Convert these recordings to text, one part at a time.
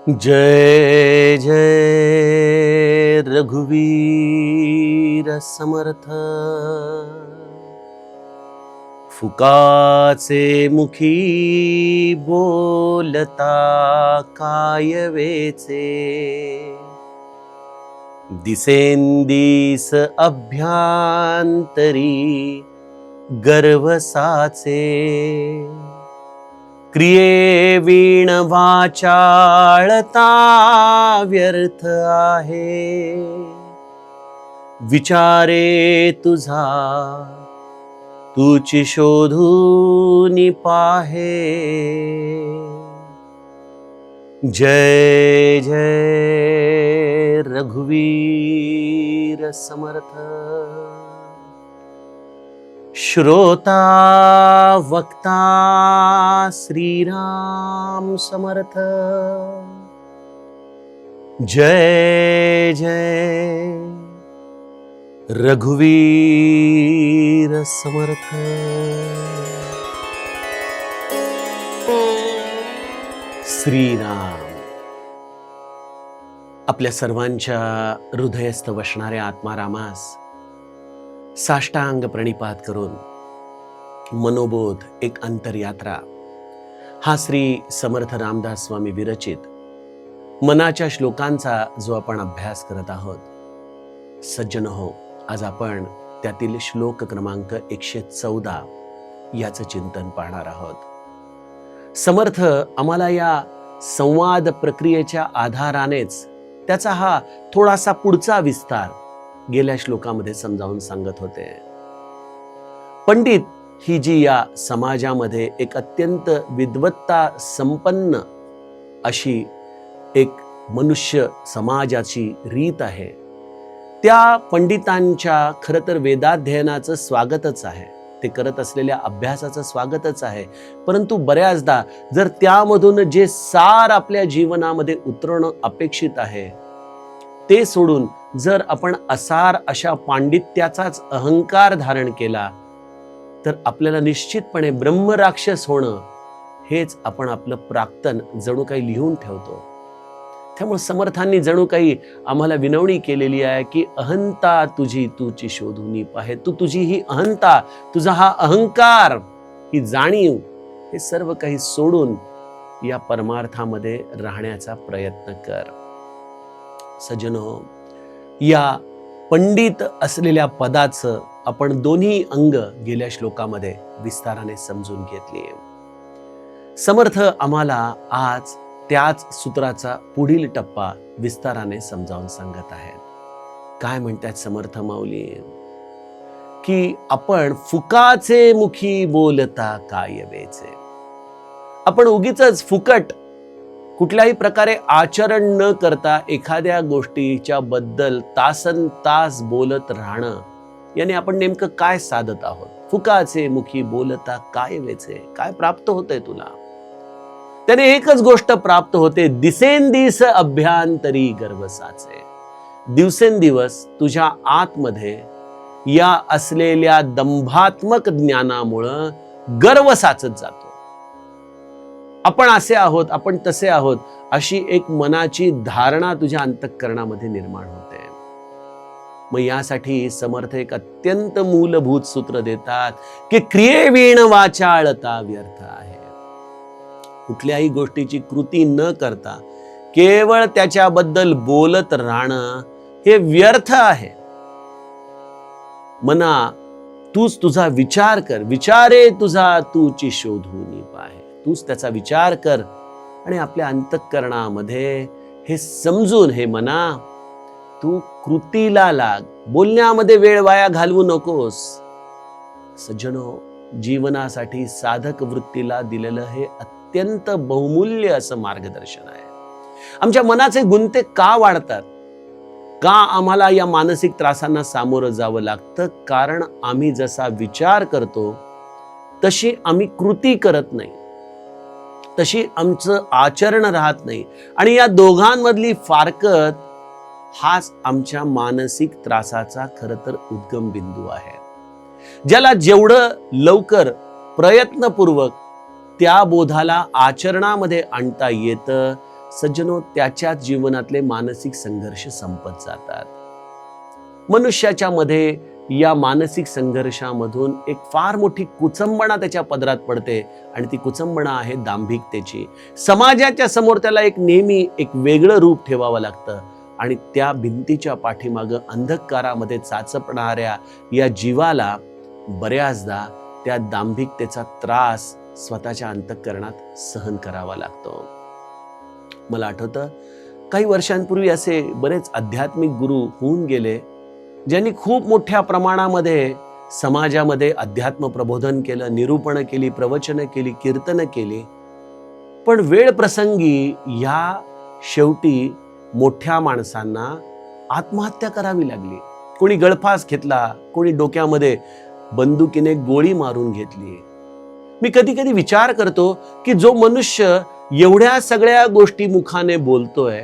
जय जय रघुवीर समर्थ। फुकाचे मुखी बोलता काय वेचे, दिसेंदिस अभ्यांतरी गर्व साचे। क्रिये वीण वाचाळता व्यर्थ आहे, विचारे तुझा तुची शोधून पाहे। जय जय रघुवीर समर्थ। श्रोता वक्ता श्रीराम समर्थ। जय जय रघुवीर समर्थ। श्रीराम आपल्या सर्वांच्या हृदयस्थ वसणाऱ्या आत्मारामास साष्टांग प्रणिपात करून मनोबोध एक अंतरयात्रा हा श्री समर्थ रामदास स्वामी विरचित मनाच्या श्लोकांचा जो आपण अभ्यास करत आहोत। सज्जन हो, आज आपण त्यातील श्लोक क्रमांक 114 याचं चिंतन पाहणार आहोत। समर्थ आम्हाला या संवाद प्रक्रियेच्या आधारानेच त्याचा हा थोडासा पुढचा विस्तार गेल्या श्लोकामध्ये समजावून सांगत होते। पंडित ही जी या समाजामध्ये एक अत्यंत विद्वत्ता संपन्न अशी एक मनुष्य समाजाची रीत आहे, त्या पंडितांच्या खरं तर वेदाध्ययनाचं स्वागतच आहे, ते करत असलेल्या अभ्यासाचं स्वागतच आहे। परंतु बऱ्याचदा जर त्यामधून जे सार आपल्या जीवनामध्ये उतरणं अपेक्षित आहे ते सोडून जर आपण असार अशा पांडित्याचाच अहंकार धारण केला तर आपल्याला निश्चितपणे ब्रह्मराक्षस होणं हेच आपण आपलं प्राक्तन जणू काही लिहून ठेवतो। त्यामुळे समर्थांनी जणू काही आम्हाला विनवणी केलेली आहे की अहंता तुझी तुची शोधून पाहे। तू तुझी ही अहंता, तुझा हा अहंकार, ही जाणीव, हे सर्व काही सोडून या परमार्थामध्ये राहण्याचा प्रयत्न कर। सज्जनो, या पंडित असलेल्या पदाचं आपण दोन्ही अंग गेल्या श्लोकामध्ये विस्ताराने समजून घेतली। समर्थ आम्हाला आज त्याच सूत्राचा पुढील टप्पा विस्ताराने समजावून सांगत आहेत। काय म्हणतात समर्थ माऊली की आपण फुकाचे मुखी बोलता काय वेचे। आपण उगीचच फुकट कुठल्याही प्रकारे आचरण न करता एखाद्या गोष्टीच्या बद्दल तासन तास बोलत राहणं याने आपण नेमकं काय साधत आहोत। फुकाचे मुखी बोलता काय वेचे, काय प्राप्त होतंय तुला? त्याने एकच गोष्ट प्राप्त होते, दिसेंदिस अभ्यांतरी गर्व साचे। दिवसेंदिवस तुझ्या आतमध्ये या असलेल्या दंभात्मक ज्ञानामुळं गर्व साचत जातो। आपण असे आहोत, आपण तसे आहोत, अशी एक मनाची धारणा तुझ्या अंतःकरणामध्ये निर्माण होते। मग यासाठी समर्थ एक अत्यंत मूलभूत सूत्र देतात की क्रियेवीण वाचाळता व्यर्थ आहे। कुठल्याही गोष्टीची कृती न करता केवळ त्याच्याबद्दल बोलत राहणं हे व्यर्थ आहे। मना, तूच तुझा विचार कर, विचारे तुझा तुची शोधून पाहे। तूच त्याचा विचार कर आणि आपल्या अंतःकरणामध्ये हे समजून, हे मना तू कृतीला लाग, बोलण्यामध्ये वेळ वाया घालवू नकोस। सज्जनो, जीवनासाठी साधक वृत्तीला दिलेलं हे अत्यंत बहुमूल्य असं मार्गदर्शन आहे। आमच्या मनाचे गुंते का वाढतात, का आम्हाला या मानसिक त्रासांना सामोरं जावं लागतं? कारण आम्ही जसा विचार करतो तशी आम्ही कृती करत नाही, तशी आमचं आचरण राहत नाही। आणि या दोघांमधली फारकत हाच आमच्या मानसिक त्रासाचा खरं तर उद्गम बिंदू आहे। ज्याला जेवढं लवकर प्रयत्नपूर्वक त्या बोधाला आचरणामध्ये आणता येतं, सज्जनो, त्याच्याच जीवनातले मानसिक संघर्ष संपत जातात. मनुष्याच्या मध्ये या मानसिक संघर्षामधून एक फार मोठी कुचंबणा त्याच्या पदरात पडते आणि ती कुचंबणा आहे दांभिकतेची. समाजाच्या समोर त्याला नेहमी एक वेगळं रूप ठेवावं लागतं आणि त्या भिंतीच्या पाठीमागं अंधकारामध्ये चाचपणाऱ्या या जीवाला बऱ्याचदा त्या दांभिकतेचा त्रास स्वतःच्या अंतःकरणात सहन करावा लागतो. मला आठवतं, काही वर्षांपूर्वी असे बरेच आध्यात्मिक गुरु होऊन गेले ज्यांनी खूप मोठ्या प्रमाणामध्ये समाजामध्ये अध्यात्म प्रबोधन केलं, निरूपण केली, प्रवचनं केली, कीर्तनं केली. पण वेळ प्रसंगी या शेवटी मोठ्या माणसांना आत्महत्या करावी लागली. कोणी गळफास घेतला, कोणी डोक्यामध्ये बंदुकीने गोळी मारून घेतली. मी कधी कधी विचार करतो की जो मनुष्य एवढ्या सगळ्या गोष्टी मुखाने बोलतोय,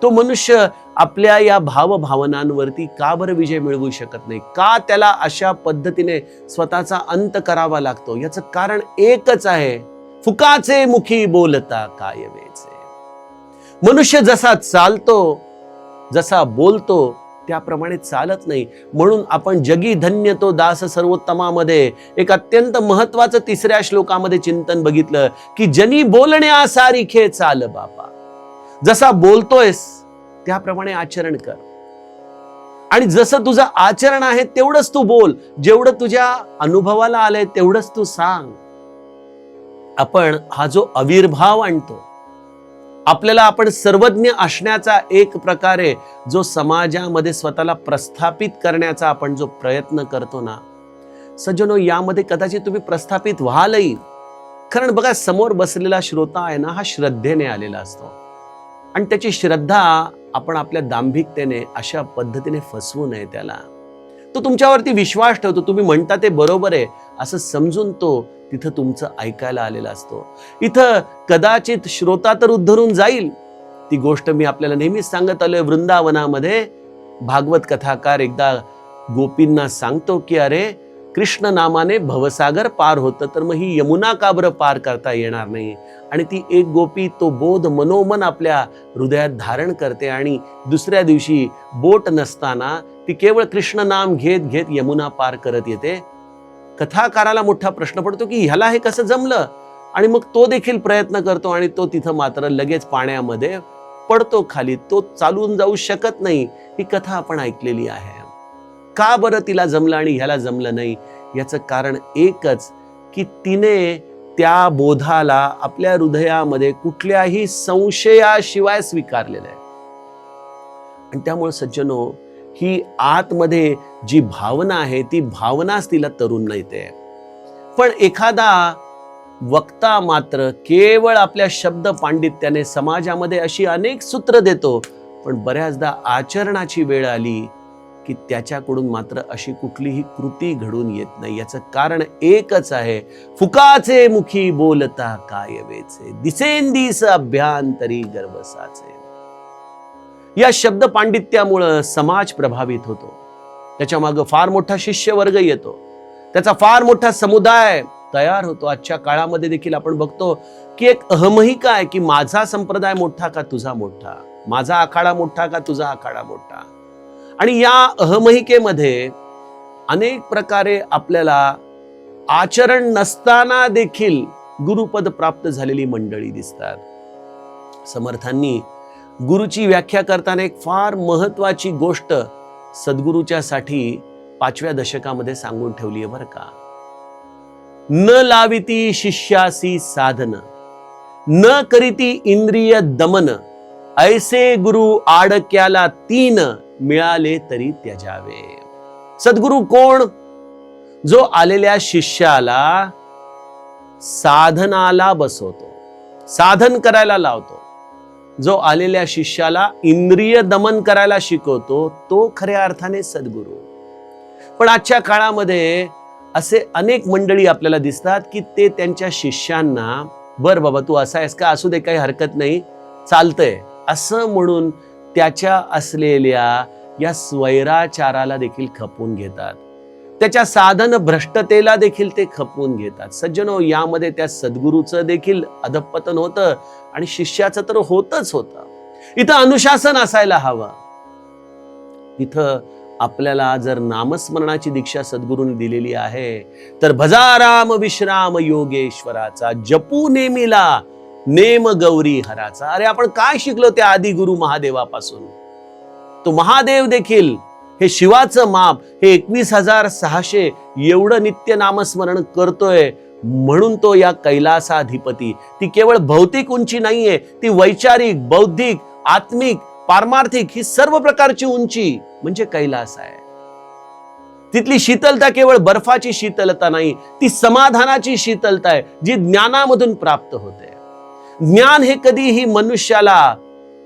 तो मनुष्य आपल्या या भावभावनांवरती का बरं विजय मिळवू शकत नाही? का त्याला अशा पद्धतीने स्वतःचा अंत करावा लागतो? याचं कारण एकच आहे, फुकाचे मुखी बोलता काय वेचे. मनुष्य जसा चालतो, जसा बोलतो, त्याप्रमाणे चालत नाही. म्हणून आपण जगी धन्य तो दास सर्वोत्तमामध्ये एक अत्यंत महत्वाचं 3ऱ्या श्लोकामध्ये चिंतन बघितलं की जनी बोलण्या सारिखे चाल बापा. जसा बोलतोयस त्याप्रमाणे आचरण कर आणि जसं तुझं आचरण आहे तेवढंच तू बोल. जेवढं तुझ्या अनुभवाला आलंय तेवढंच तू सांग. आपण हा जो आविर्भाव आणतो, आपल्याला आपण सर्वज्ञ असण्याचा एक प्रकारे जो समाजामध्ये स्वतःला प्रस्थापित करण्याचा आपण जो प्रयत्न करतो ना सज्जनो, यामध्ये कदाचित तुम्ही प्रस्थापित व्हालही. कारण बघा, समोर बसलेला श्रोता आहे ना, हा श्रद्धेने आलेला असतो आणि त्याची श्रद्धा आपण आपल्या दांभिकतेने अशा पद्धतीने फसवू नये त्याला. तो तुमच्यावरती विश्वास ठेवतो, तुम्ही म्हणता ते बरोबर आहे असं समजून तो तिथं तुमचं ऐकायला आलेला असतो. इथं कदाचित श्रोता तर उद्धरून जाईल. ती गोष्ट मी आपल्याला नेहमीच सांगत आलोय. वृंदावनामध्ये भागवत कथाकार एकदा गोपींना सांगतो की अरे, कृष्ण नामाने भवसागर पार होतं, तर मग ही यमुना का बरं पार करता येणार नाही? आणि ती एक गोपी तो बोध मनोमन आपल्या हृदयात धारण करते आणि दुसऱ्या दिवशी बोट नसताना ती केवळ कृष्ण नाम घेत घेत यमुना पार करत येते. कथाकाराला मोठा प्रश्न पडतो की ह्याला हे कसं जमलं? आणि मग तो देखील प्रयत्न करतो आणि तो तिथं मात्र लगेच पाण्यामध्ये पडतो खाली. तो चालून जाऊ शकत नाही. ही कथा आपण ऐकलेली आहे. का बरं तिला जमलं आणि ह्याला जमलं नाही? याचं कारण एकच की तिने त्या बोधाला आपल्या हृदयामध्ये कुठल्याही संशयाशिवाय स्वीकारलेलं आहे. आणि त्यामुळे सज्जनो, ही आतमध्ये जी भावना आहे ती भावनाच तिला तरुण नाही ते. पण एखादा वक्ता मात्र केवळ आपल्या शब्द पांडित्याने समाजामध्ये अशी अनेक सूत्र देतो, पण बऱ्याचदा आचरणाची वेळ आली की त्याच्याकडून मात्र अशी कुठलीही कृती घडून येत नाही. याचं कारण एकच आहे, फुकाचे मुखी बोलता काय वेचे, दिसेंदिस अभ्यांतरी गर्भसाचे. या शब्द पांडित्यामुळं समाज प्रभावित होतो. त्याच्या मागे फार मोठा शिष्यवर्ग येतो, त्याचा फार मोठा समुदाय तयार होतो. आजच्या काळामध्ये देखील आपण बघतो की एक अहमहिका आहे की माझा संप्रदाय मोठा का तुझा मोठा, माझा आखाडा मोठा का तुझा आखाडा मोठा. आणि या अहमहिकेमध्ये अनेक प्रकारे आपल्याला आचरण नसताना देखील गुरुपद प्राप्त झालेली मंडळी दिसतात. समर्थांनी गुरुची व्याख्या करताना एक फार महत्वाची गोष्ट सद्गुरूच्या साठी 5व्या दशकामध्ये सांगून ठेवली आहे बरं का. न लाविती शिष्यासी साधन, न करीती इंद्रिय दमन, ऐसे गुरु आडक्याला 3 मिळाले तरी त्याजावे. सद्गुरु कोण? जो आलेल्या शिष्याला साधनाला बसवतो, साधन करायला लावतो, जो आलेल्या शिष्याला इंद्रिय दमन करायला शिकवतो, तो खऱ्या अर्थाने सद्गुरू. पण आजच्या काळामध्ये असे अनेक मंडळी आपल्याला दिसतात की ते त्यांच्या शिष्यांना, बर बाबा तू असा आहेस का, असू दे काही हरकत नाही, चालतंय असं म्हणून त्याच्या असलेल्या या स्वैराचाराला देखील खपवून घेतात. त्याच्या साधन भ्रष्टतेला देखील ते खपवून घेतात. सज्जनो, यामध्ये त्या सद्गुरूचं देखील अधपतन होतं आणि शिष्याचं तर होतच होतं. इथं अनुशासन असायला हवं. इथं आपल्याला जर नामस्मरणाची दीक्षा सद्गुरूंनी दिलेली आहे तर भजाराम विश्राम योगेश्वराचा, जपू नेमिला नेम गौरी हराचा. अरे आपण काय शिकलो त्या आदि गुरु महादेवापासून? तो महादेव देखील हे शिवाचं माप, हे 21,600 एवढं नित्य नामस्मरण करतोय म्हणून तो या कैलासाधिपती. ती केवळ भौतिक उंची नाहीये, ती वैचारिक, बौद्धिक, आत्मिक, पारमार्थिक ही सर्व प्रकारची उंची म्हणजे कैलास आहे. तिथली शीतलता केवळ बर्फाची शीतलता नाही, ती समाधानाची शीतलता आहे जी ज्ञानामधून प्राप्त होते. ज्ञान हे कधीही मनुष्याला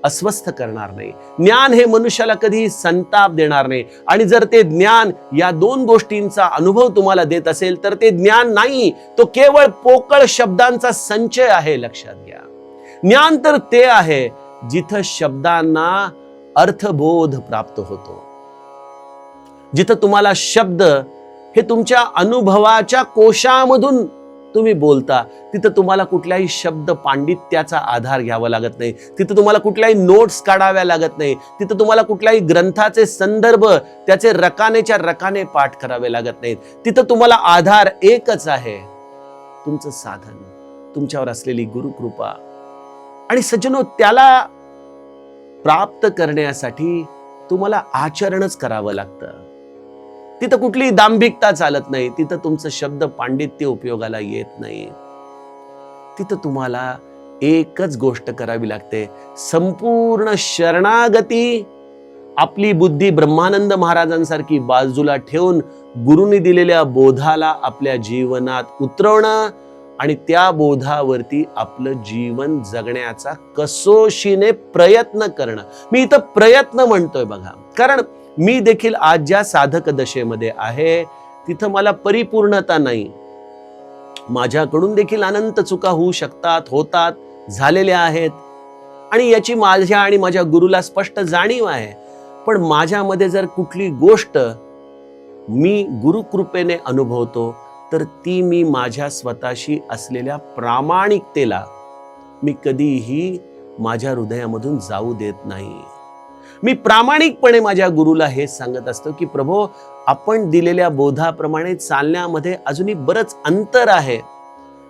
अस्वस्थ करणार नाही. ज्ञान हे मनुष्याला कधीही संताप देणार नाही. आणि जर ते ज्ञान या दोन गोष्टींचा अनुभव तुम्हाला देत असेल तर ते ज्ञान नाही, तो केवळ पोकळ शब्दांचा संचय आहे. लक्षात घ्या, ज्ञान तर ते आहे जिथं शब्दांना अर्थबोध प्राप्त होतो, जिथं तुम्हाला शब्द हे तुमच्या अनुभवाच्या कोशामधून तुम्ही बोलता, तिथं तुम्हाला कुठल्याही शब्द पांडित्याचा आधार घ्यावा लागत नाही, तिथं तुम्हाला कुठल्याही नोट्स काढाव्या लागत नाही, तिथं तुम्हाला कुठल्याही ग्रंथाचे संदर्भ त्याचे रकानेच्या रकाने पाठ करावे लागत नाहीत. तिथं तुम्हाला आधार एकच आहे, तुमचं साधन, तुमच्यावर असलेली गुरुकृपा. आणि सज्जनो, त्याला प्राप्त करण्यासाठी तुम्हाला आचरणच करावं लागतं. तिथं कुठली दांभिकता चालत नाही, तिथं तुमचं शब्द पांडित्य उपयोगाला येत नाही. तिथं तुम्हाला एकच गोष्ट करावी लागते, संपूर्ण शरणागती, आपली बुद्धी ब्रह्मानंद महाराजांसारखी बाजूला ठेवून गुरुनी दिलेल्या बोधाला आपल्या जीवनात उतरवणं आणि त्या बोधावरती आपलं जीवन जगण्याचा कसोशीने प्रयत्न करणं. मी इथं प्रयत्न म्हणतोय बघा, कारण मी देखील आज ज्या साधक दशेमध्ये आहे तिथं मला परिपूर्णता नाही. माझ्याकडून देखील अनंत चुका होऊ शकतात, होतात, झालेल्या आहेत आणि याची माझ्या आणि माझ्या गुरुला स्पष्ट जाणीव आहे. पण माझ्यामध्ये जर कुठली गोष्ट मी गुरुकृपेने अनुभवतो तर ती मी माझ्या स्वतःशी असलेल्या प्रामाणिकतेला मी कधीही माझ्या हृदयामधून जाऊ देत नाही. मी प्रामाणिकपणे माझ्या गुरुला हे सांगत असतो की प्रभो, आपण दिलेल्या बोधाप्रमाणे चालण्यामध्ये अजूनही बरंच अंतर आहे.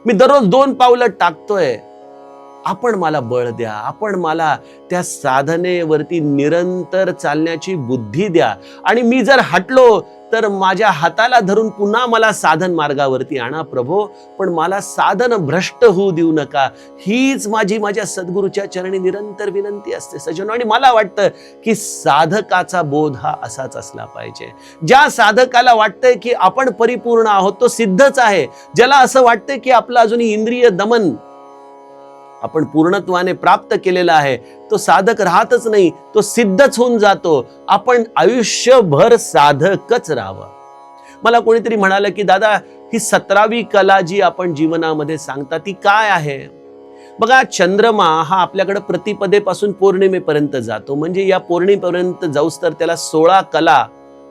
मी दररोज 2 पावलं टाकतोय, आपण मला बळ द्या, आपण मला त्या साधनेवरती निरंतर चालण्याची बुद्धी द्या. आणि मी जर हटलो तर माझ्या हाताला धरून पुन्हा मला साधन मार्गावरती आणा प्रभो, पण मला साधन भ्रष्ट होऊ देऊ नका. हीच माझ्या सद्गुरूच्या चरणी निरंतर विनंती असते सज्जनो. आणि मला वाटतं की साधकाचा बोध हा असाच असला पाहिजे. ज्या साधकाला वाटतंय की आपण परिपूर्ण आहोत तो सिद्धच आहे. ज्याला असं वाटतंय की आपलं अजूनही इंद्रिय दमन आपण पूर्णत्वाने प्राप्त केलेला आहे, तो साधक राहतच नाही, तो सिद्धच होऊन जातो. आपण आयुष्यभर साधकच राहावं. मला कोणीतरी म्हणालं की दादा, ही 17वी कला जी आपण जीवनामध्ये सांगता ती काय आहे? बघा, चंद्रमा हा आपल्याकडे प्रतिपदेपासून पौर्णिमेपर्यंत जातो, म्हणजे या पौर्णिमेपर्यंत जाऊस तर त्याला 16 कला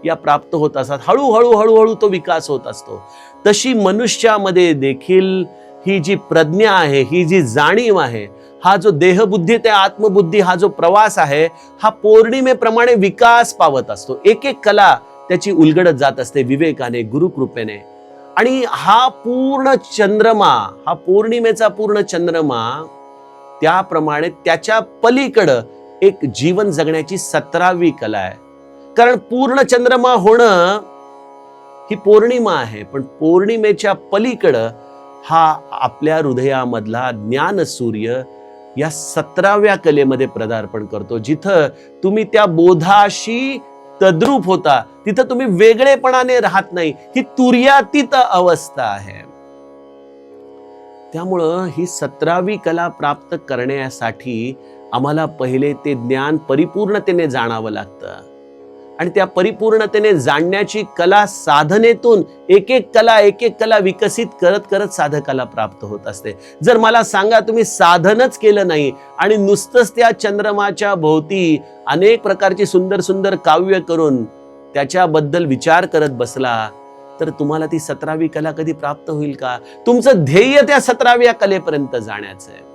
या प्राप्त होत असतात. हळूहळू तो विकास होत असतो. तशी मनुष्यामध्ये देखील ही जी प्रज्ञा आहे, ही जी जाणीव आहे, हा जो देहबुद्धी ते आत्मबुद्धी हा जो प्रवास आहे, हा पौर्णिमेप्रमाणे विकास पावत असतो. एक एक कला त्याची उलगडत जात असते विवेकाने, गुरुकृपेने. आणि हा पूर्ण चंद्रमा, हा पौर्णिमेचा पूर्ण चंद्रमा, त्याप्रमाणे त्याच्या पलीकडं एक जीवन जगण्याची 17वी कला आहे. कारण पूर्ण चंद्रमा होणं ही पौर्णिमा आहे, पण पौर्णिमेच्या पलीकडं हा आपल्या हृदयामधला ज्ञान सूर्य या 17व्या कलेमध्ये पदार्पण करतो. जिथं तुम्ही त्या बोधाशी तद्रूप होता, तिथं तुम्ही वेगळेपणाने राहत नाही. ही तुर्यातीत अवस्था आहे. त्यामुळं ही 17वी कला प्राप्त करण्यासाठी आम्हाला पहिले ते ज्ञान परिपूर्णतेने जाणावं लागतं. आणि त्या परिपूर्णतेने जाणण्याची कला साधनेतून एक एक कला विकसित करत करत साधकाला प्राप्त होत असते. जर मला सांगा, तुम्ही साधनच केलं नाही आणि नुसतंच त्या चंद्रमाच्या भोवती अनेक प्रकारची सुंदर सुंदर काव्य करून त्याच्याबद्दल विचार करत बसला, तर तुम्हाला ती 17वी कला कधी प्राप्त होईल का? तुमचं ध्येय त्या 17व्या कलेपर्यंत जाण्याचं आहे.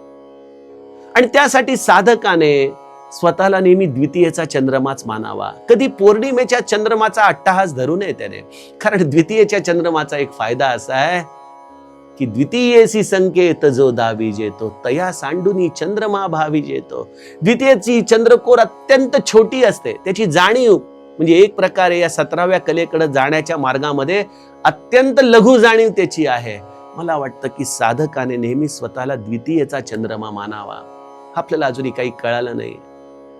आणि त्यासाठी साधकाने स्वतःला नेहमी द्वितीयेचा चंद्रमाच मानावा. कधी पौर्णिमेच्या चंद्रमाचा अट्टहास धरू नये त्याने. कारण द्वितीयेच्या चंद्रमाचा एक फायदा असा आहे की द्वितीयेसी संकेत जो दावी जेतो तया सांडुनी चंद्रमा भावी जेतो. द्वितीयेची चंद्रकोर अत्यंत छोटी असते. त्याची जाणीव म्हणजे एक प्रकारे या 17व्या कलेकडे जाण्याच्या मार्गामध्ये अत्यंत लघु जाणीव त्याची आहे. मला वाटतं की साधकाने नेहमी स्वतःला द्वितीयेचा चंद्रमा मानावा. आपल्याला अजूनही काही कळालं नाही,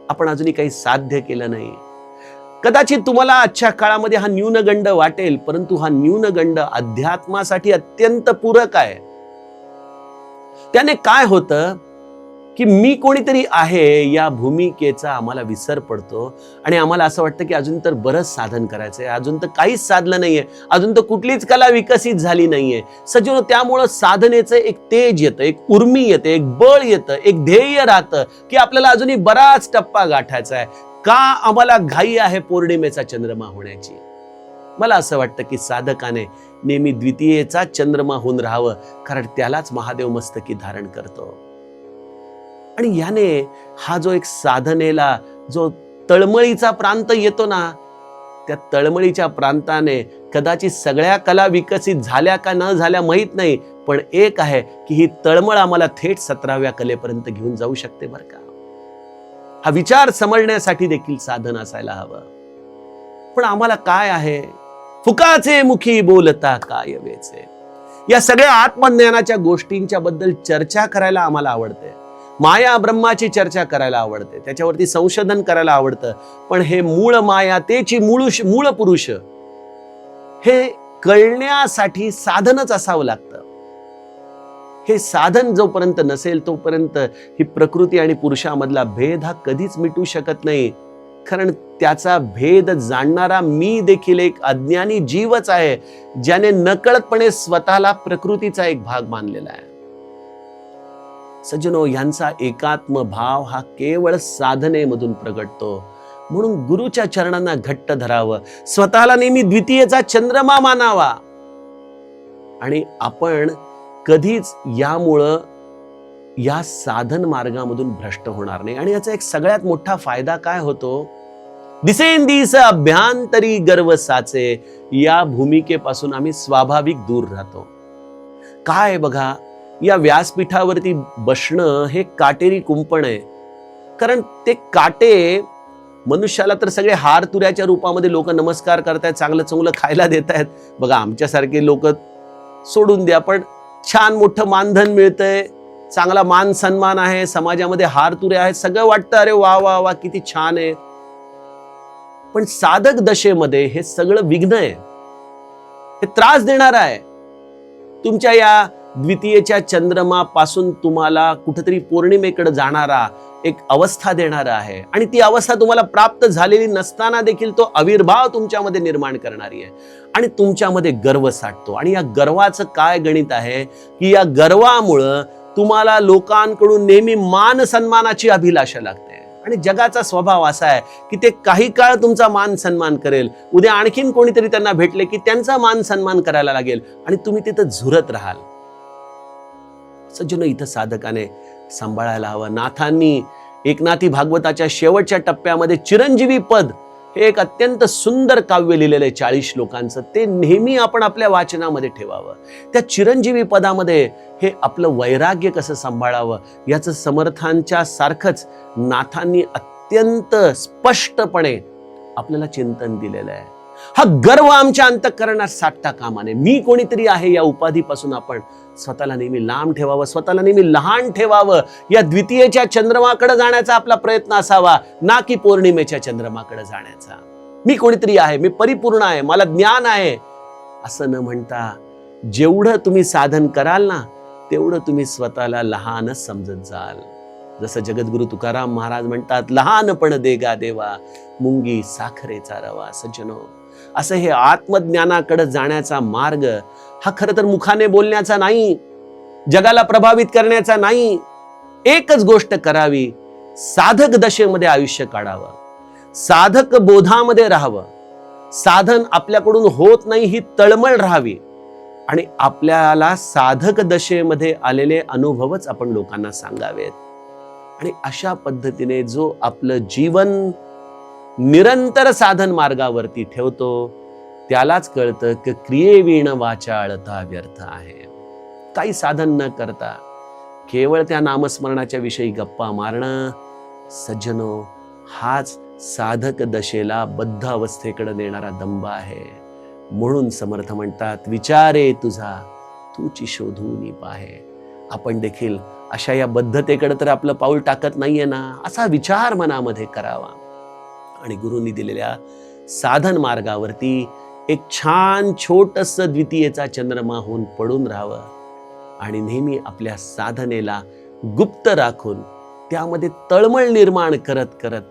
आपण अजूनही काही साध्य केलं नाही. कदाचित तुम्हाला आजच्या काळामध्ये हा न्यूनगंड वाटेल, परंतु हा न्यूनगंड अध्यात्मासाठी अत्यंत पूरक आहे. त्याने काय होतं की मी कोणीतरी आहे या भूमिकेचा आम्हाला विसर पडतो आणि आम्हाला असं वाटतं की अजून तर बरंच साधन करायचंय, अजून तर काहीच साधलं नाहीये, अजून तर कुठलीच कला विकसित झाली नाहीये. सज्जनो, त्यामुळं साधनेचं एक तेज येतं, एक उर्मी येते, एक बळ येतं, एक ध्येय राहतं की आपल्याला अजूनही बराच टप्पा गाठायचा आहे. का आम्हाला घाई आहे पौर्णिमेचा चंद्रमा होण्याची? मला असं वाटतं की साधकाने नेहमी द्वितीयेचा चंद्रमा होऊन राहावं, कारण त्यालाच महादेव मस्तकी धारण करतो. आणि याने हा जो एक साधनेला जो तळमळीचा प्रांत येतो ना, त्या तळमळीच्या प्रांताने कदाचित सगळ्या कला विकसित झाल्या का न झाल्या माहित नाही, पण एक आहे की ही तळमळ आम्हाला थेट 17व्या कलेपर्यंत घेऊन जाऊ शकते बरं का. हा विचार समजण्यासाठी देखील साधन असायला हवं. पण आम्हाला काय आहे, फुकाचे मुखी बोलता काय वेचे, या सगळ्या आत्मज्ञानाच्या गोष्टींच्या बद्दल चर्चा करायला आम्हाला आवडते. माया ब्रह्माची चर्चा करायला आवडते, त्याच्यावरती संशोधन करायला आवडतं. पण हे मूळ माया, तेची मूळ पुरुष, हे कळण्यासाठी साधनच असावं लागतं. हे साधन जोपर्यंत नसेल तोपर्यंत ही प्रकृती आणि पुरुषामधला भेद हा कधीच मिटू शकत नाही. कारण त्याचा भेद जाणणारा मी देखील एक अज्ञानी जीवच आहे, ज्याने नकळतपणे स्वतःला प्रकृतीचा एक भाग मानलेला आहे. सज्जनो, यांचा एकात्म भाव हा केवळ साधनेमधून प्रगटतो. म्हणून गुरुच्या चरणांना घट्ट धरावं, स्वतःला नेहमी द्वितीयेचा चंद्रमा मानावा. आणि आपण कधीच यामुळं या साधन मार्गामधून भ्रष्ट होणार नाही. आणि याचा एक सगळ्यात मोठा फायदा काय होतो, दिसेंदिस अभ्यांतरी गर्व साचे, या भूमिकेपासून आम्ही स्वाभाविक दूर राहतो. काय बघा, या व्यासपीठावरती बसणं हे काटेरी कुंपण आहे. कारण ते काटे मनुष्याला तर सगळे हार तुऱ्याच्या रूपामध्ये लोक नमस्कार करतायत, चांगलं चांगलं खायला देत आहेत. बघा, आमच्यासारखे लोक सोडून द्या, पण छान मोठं मानधन मिळतंय, चांगला मान सन्मान आहे, समाजामध्ये हार तुरे आहेत, सगळं वाटतं अरे वा वा वा किती छान आहे. पण साधक दशेमध्ये हे सगळं विघ्न आहे, हे त्रास देणार आहे. तुमच्या या द्वितीयेच्या चंद्रमापासून तुम्हाला कुठेतरी पौर्णिमेकडे जाणारा एक अवस्था देणारा आहे. आणि ती अवस्था तुम्हाला प्राप्त झालेली नसताना देखील तो आविर्भाव तुमच्यामध्ये निर्माण करणारी आहे. आणि तुमच्यामध्ये गर्व साठतो. आणि या गर्वाचं काय गणित आहे की या गर्वामुळं तुम्हाला लोकांकडून नेहमी मान सन्मानाची अभिलाषा लागते. आणि जगाचा स्वभाव असा आहे की ते काही काळ तुमचा मान सन्मान करेल, उद्या आणखीन कोणीतरी त्यांना भेटले की त्यांचा मान सन्मान करायला लागेल आणि तुम्ही तिथं झुरत राहाल. सज्जनो, इथं साधकाने सांभाळायला हवं. नाथांनी एकनाथी भागवताच्या शेवटच्या टप्प्यामध्ये चिरंजीवी पद हे एक अत्यंत सुंदर काव्य लिहिलेलं आहे 40 श्लोकांचं. ते नेहमी आपण आपल्या वाचनामध्ये ठेवावं. त्या चिरंजीवी पदामध्ये हे आपलं वैराग्य कसं सांभाळावं याचं समर्थांच्या सारखंच नाथांनी अत्यंत स्पष्टपणे आपल्याला चिंतन दिलेलं आहे. हा गर्व आमच्या अंतःकरणात साठता कामा नये. मी कोणीतरी आहे या उपाधीपासून आपण स्वतःला नेहमी लांब ठेवावं, स्वतःला नेहमी लहान ठेवावं. या द्वितीयेच्या चंद्रमाकडे जाण्याचा आपला प्रयत्न असावा, ना की पौर्णिमेच्या चंद्रमाकडे जाण्याचा. मी कोणीतरी आहे, मी परिपूर्ण आहे, मला ज्ञान आहे असं न म्हणता जेवढं तुम्ही साधन कराल ना तेवढं तुम्ही स्वतःला लहानच समजत जाल. जसं जगद्गुरु तुकाराम महाराज म्हणतात, लहानपण देगा देवा मुंगी साखरेचा रवा. सज्जनो, असं हे आत्मज्ञानाकडे जाण्याचा मार्ग हा खरं तर मुखाने बोलण्याचा नाही, जगाला प्रभावित करण्याचा नाही. एकच गोष्ट करावी, साधक दशेमध्ये आयुष्य काढावं, साधक बोधामध्ये राहावं, साधन आपल्याकडून होत नाही ही तळमळ राहावी आणि आपल्याला साधक दशेमध्ये आलेले अनुभवच आपण लोकांना सांगावेत. आणि अशा पद्धतीने जो आपलं जीवन निरंतर साधन मार्गावरती ठेवतो त्यालाच कळतं की क्रियेविण वाचाळता व्यर्थ आहे. काही साधन न करता केवळ त्या नामस्मरणाच्या विषयी गप्पा मारणं सज्जनो हाच साधक दशेला बद्ध अवस्थेकडे नेणारा दंभ आहे. म्हणून समर्थ म्हणतात, विचारे तुझा तूची शोधून पाहे. आपण देखील अशा या बद्धतेकडे तर आपलं पाऊल टाकत नाहीये ना, असा विचार मनामध्ये करावा आणि गुरूंनी दिलेल्या साधन मार्गावरती एक छान छोटस द्वितीयेचा चंद्रमा होऊन पडून राहावं आणि नेहमी आपल्या साधनेला गुप्त राखून त्यामध्ये तळमळ निर्माण करत करत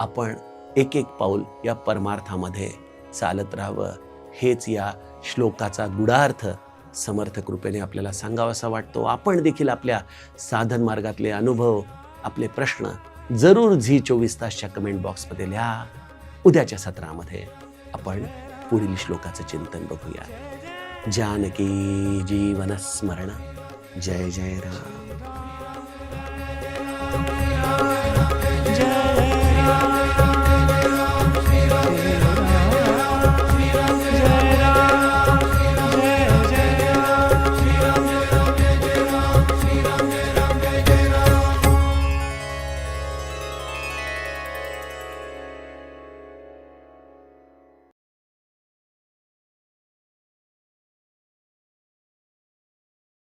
आपण एक एक पाऊल या परमार्थामध्ये चालत राहावं. हेच या श्लोकाचा गुढार्थ समर्थ कृपेने आपल्याला सांगावासा वाटतो. आपण देखील आपल्या साधन मार्गातले अनुभव, आपले प्रश्न जरूर झी24 तासच्या कमेंट बॉक्समध्ये लिहा. उद्याच्या सत्रामध्ये आपण पुढील श्लोकाचं चिंतन बघूया. जानकी जीवन स्मरण. जय जय राम.